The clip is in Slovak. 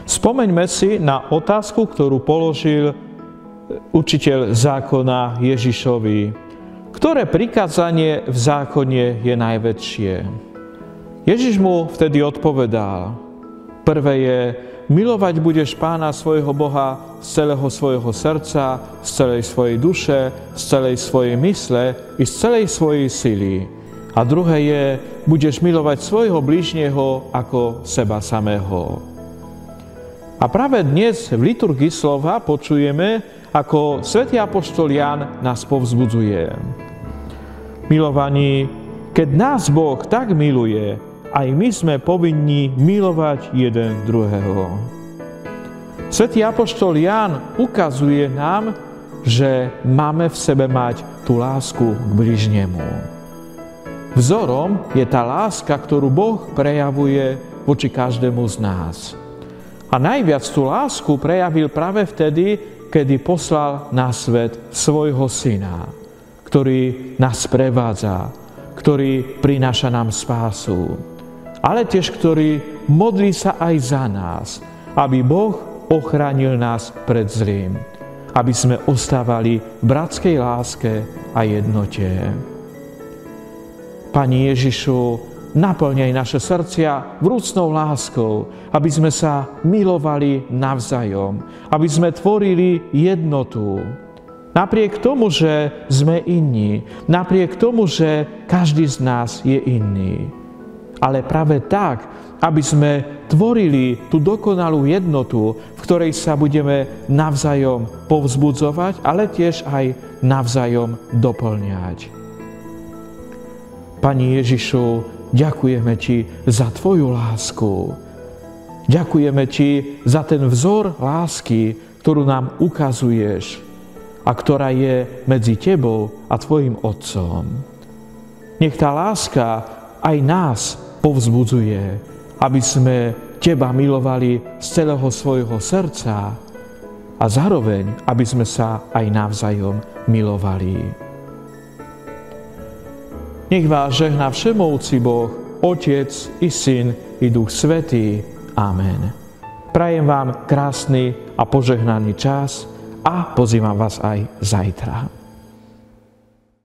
Spomeňme si na otázku, ktorú položil učiteľ zákona Ježišovi. Ktoré prikázanie v zákone je najväčšie? Ježiš mu vtedy odpovedal. Prvé je, milovať budeš Pána svojho Boha z celého svojho srdca, z celej svojej duše, z celej svojej mysle i z celej svojej sily. A druhé je, budeš milovať svojho blížneho ako seba samého. A práve dnes v liturgii slova počujeme, ako svätý apoštol Ján nás povzbudzuje. Milovaní, keď nás Boh tak miluje, aj my sme povinní milovať jeden druhého. Svätý apoštol Ján ukazuje nám, že máme v sebe mať tú lásku k bližnemu. Vzorom je tá láska, ktorú Boh prejavuje voči každému z nás. A najviac tú lásku prejavil práve vtedy, kedy poslal na svet svojho syna, ktorý nás prevádza, ktorý prináša nám spásu, ale tiež ktorý modlí sa aj za nás, aby Boh ochránil nás pred zlým, aby sme ostávali v bratskej láske a jednote. Pani Ježišu, naplňaj naše srdcia vrúcnou láskou, aby sme sa milovali navzájom, aby sme tvorili jednotu. Napriek tomu, že sme iní, napriek tomu, že každý z nás je iný. Ale práve tak, aby sme tvorili tú dokonalú jednotu, v ktorej sa budeme navzájom povzbudzovať, ale tiež aj navzájom doplňať. Pani Ježišu, ďakujeme Ti za Tvoju lásku. Ďakujeme Ti za ten vzor lásky, ktorú nám ukazuješ a ktorá je medzi Tebou a Tvojim Otcom. Nech tá láska aj nás povzbudzuje, aby sme Teba milovali z celého svojho srdca a zároveň, aby sme sa aj navzájom milovali. Nech vás žehná všemovúci Boh, Otec i Syn i Duch Svätý. Amen. Prajem vám krásny a požehnaný čas a pozývam vás aj zajtra.